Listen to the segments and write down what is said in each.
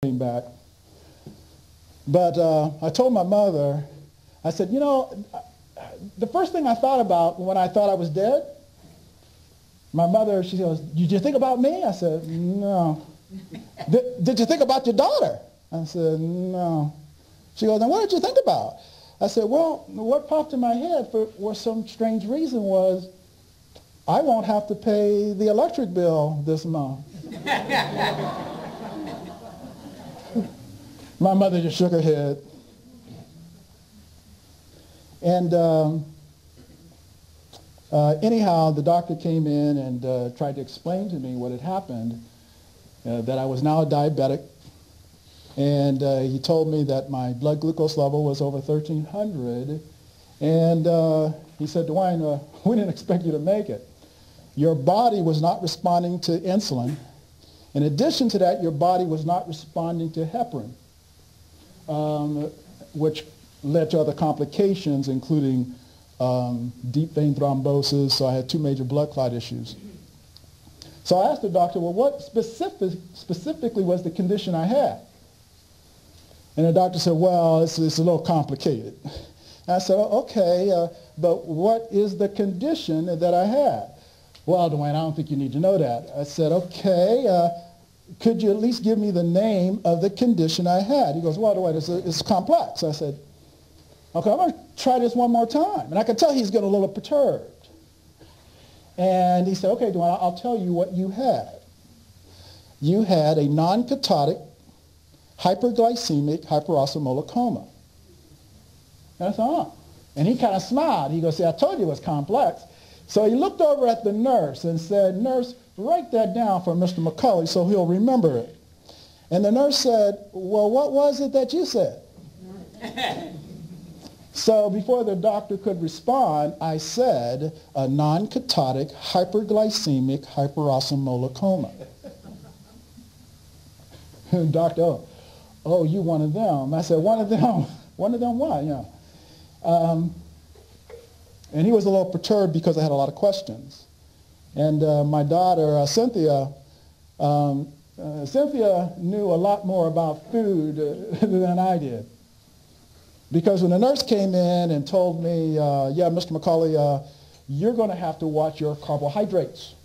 back. But I told my mother, I said, you know, the first thing I thought about when I thought I was dead, my mother, she goes, did you think about me? I said, no. Did you think about your daughter? I said, no. She goes, then what did you think about? I said, well, what popped in my head for some strange reason was I won't have to pay the electric bill this month. My mother just shook her head. And anyhow, the doctor came in and tried to explain to me what had happened, that I was now a diabetic. And he told me that my blood glucose level was over 1,300. And he said, DeWayne, we didn't expect you to make it. Your body was not responding to insulin. In addition to that, your body was not responding to heparin, which led to other complications, including deep vein thrombosis. So I had 2 major blood clot issues. So I asked the doctor, well, what specifically was the condition I had? And the doctor said, well, it's a little complicated. And I said, okay, but what is the condition that I had? Well, DeWayne, I don't think you need to know that. I said, okay, could you at least give me the name of the condition I had? He goes, well, DeWayne, it's complex. I said, okay, I'm going to try this one more time. And I could tell he's getting a little perturbed. And he said, okay, DeWayne, I'll tell you what you had. You had a non-ketotic, hyperglycemic hyperosmolar coma. And I said, oh. And he kind of smiled. He goes, see, I told you it was complex. So he looked over at the nurse and said, nurse, write that down for Mr. McCulley so he'll remember it. And the nurse said, well, what was it that you said? So before the doctor could respond, I said, a non-ketotic, hyperglycemic hyperosmolar coma. Doctor, oh, you one of them. I said, one of them? One of them what? You know. And he was a little perturbed because I had a lot of questions. And my daughter, Cynthia, Cynthia knew a lot more about food than I did. Because when the nurse came in and told me, yeah, Mr. McCulley, you're going to have to watch your carbohydrates.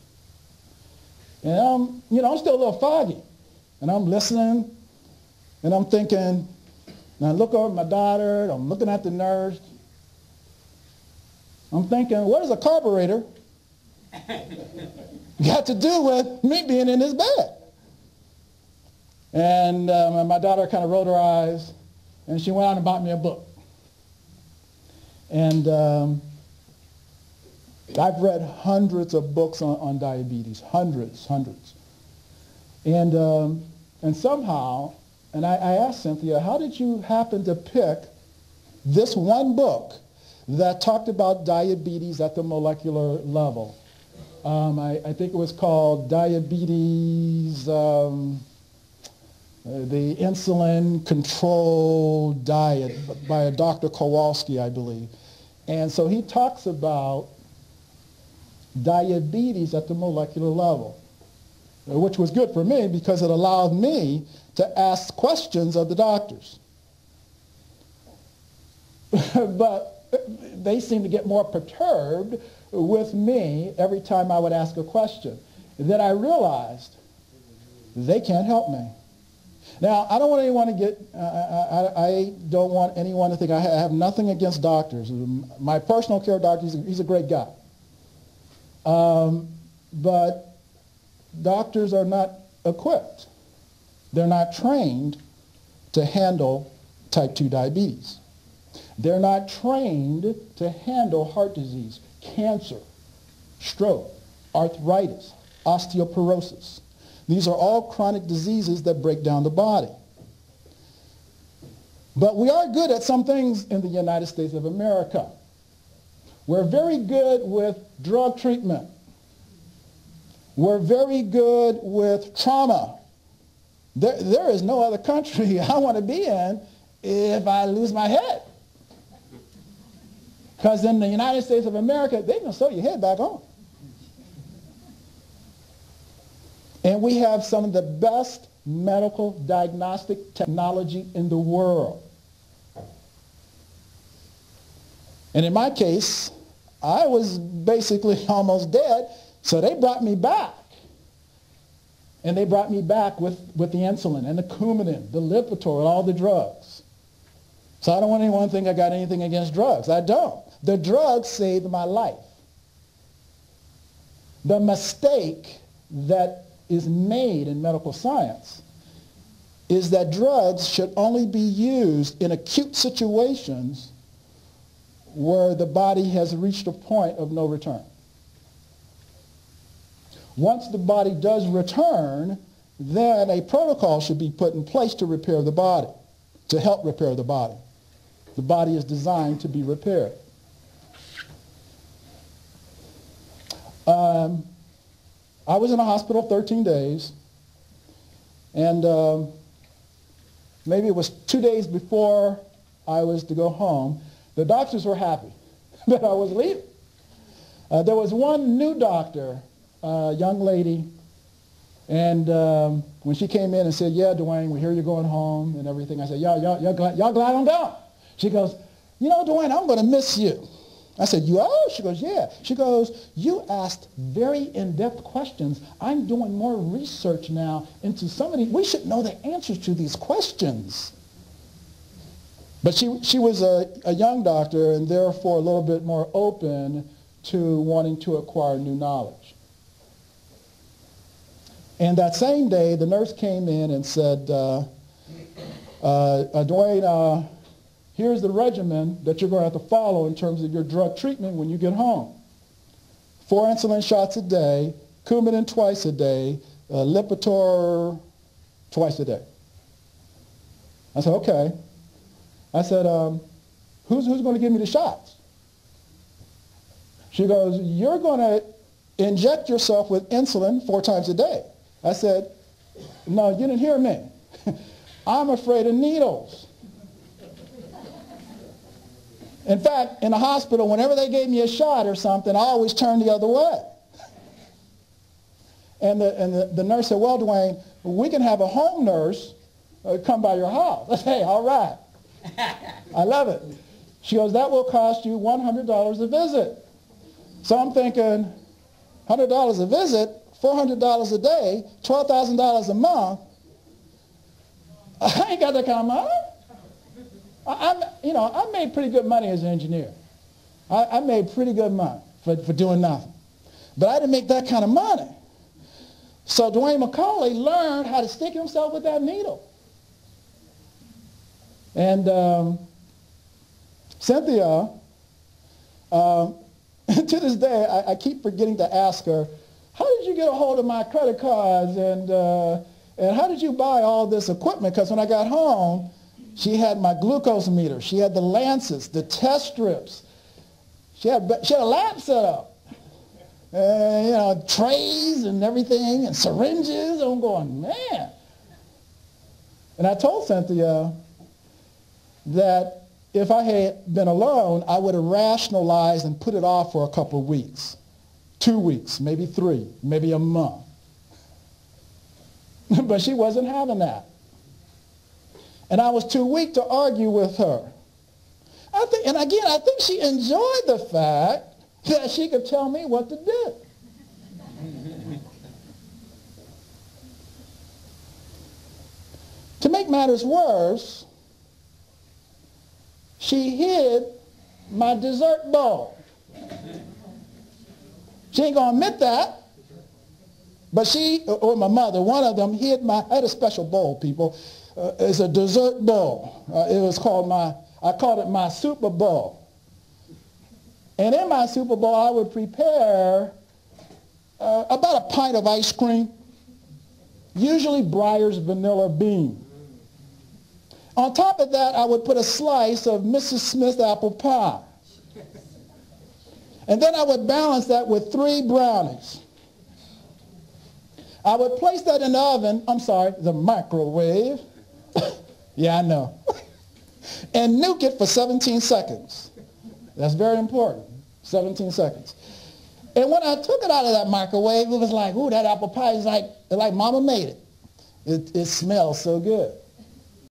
And I'm still a little foggy. And I'm listening, and I'm thinking, and I look over at my daughter, I'm looking at the nurse. I'm thinking, what is a carburetor got to do with me being in this bed? And my daughter kind of rolled her eyes, and she went out and bought me a book. And I've read hundreds of books on diabetes, hundreds. And somehow, and I asked Cynthia, how did you happen to pick this one book that talked about diabetes at the molecular level? I think it was called Diabetes, the Insulin Controlled Diet by a Dr. Kowalski, I believe. And so he talks about diabetes at the molecular level, which was good for me because it allowed me to ask questions of the doctors. But they seemed to get more perturbed with me every time I would ask a question. Then I realized they can't help me. Now, I don't want anyone to get, I don't want anyone to think I have nothing against doctors. My personal care doctor, he's a great guy. But doctors are not equipped. They're not trained to handle type 2 diabetes. They're not trained to handle heart disease, cancer, stroke, arthritis, osteoporosis. These are all chronic diseases that break down the body. But we are good at some things in the United States of America. We're very good with drug treatment. We're very good with trauma. There is no other country I want to be in if I lose my head. Because in the United States of America, they can sew your head back on. And we have some of the best medical diagnostic technology in the world. And in my case, I was basically almost dead, so they brought me back. And they brought me back with the insulin and the Coumadin, the Lipitor, and all the drugs. So I don't want anyone to think I got anything against drugs. I don't. The drugs saved my life. The mistake that is made in medical science is that drugs should only be used in acute situations where the body has reached a point of no return. Once the body does return, then a protocol should be put in place to repair the body, to help repair the body. The body is designed to be repaired. I was in a hospital 13 days, and maybe it was 2 days before I was to go home. The doctors were happy that I was leaving. There was one new doctor, a young lady, and when she came in and said, "Yeah, DeWayne, we hear you're going home and everything," I said, y'all glad I'm gone? She goes, "You know, DeWayne, I'm going to miss you." I said, "You are?" She goes, "Yeah." She goes, "You asked very in-depth questions. I'm doing more research now into some of these. We should know the answers to these questions." But she was a young doctor and therefore a little bit more open to wanting to acquire new knowledge. And that same day, the nurse came in and said, "DeWayne, here's the regimen that you're going to have to follow in terms of your drug treatment when you get home. 4 insulin shots a day, Coumadin twice a day, Lipitor twice a day." I said, "Okay." I said, who's going to give me the shots?" She goes, "You're going to inject yourself with insulin 4 times a day." I said, "No, you didn't hear me. I'm afraid of needles." In fact, in the hospital, whenever they gave me a shot or something, I always turned the other way. And the nurse said, "Well, DeWayne, we can have a home nurse come by your house." I said, "Hey, all right. I love it." She goes, "That will cost you $100 a visit." So I'm thinking, $100 a visit, $400 a day, $12,000 a month. I ain't got that kind of money. I made pretty good money as an engineer. I made pretty good money for doing nothing. But I didn't make that kind of money. So DeWayne McCulley learned how to stick himself with that needle. And Cynthia, to this day, I keep forgetting to ask her, "How did you get a hold of my credit cards and how did you buy all this equipment?" Because when I got home, she had my glucose meter. She had the lancets, the test strips. She had a lab set up. Trays and everything and syringes. I'm going, man. And I told Cynthia that if I had been alone, I would have rationalized and put it off for a couple of weeks. 2 weeks, maybe 3, maybe a month. But she wasn't having that. And I was too weak to argue with her. I think she enjoyed the fact that she could tell me what to do. To make matters worse, she hid my dessert bowl. She ain't going to admit that. But she, or my mother, one of them hid I had a special bowl, people. It's a dessert bowl. I called it my Super Bowl. And in my Super Bowl, I would prepare about a pint of ice cream, usually Breyer's Vanilla Bean. On top of that, I would put a slice of Mrs. Smith apple pie. And then I would balance that with 3 brownies. I would place that in the microwave. Yeah, I know. And nuke it for 17 seconds. That's very important, 17 seconds. And when I took it out of that microwave, it was like, ooh, that apple pie is like Mama made it. It smells so good.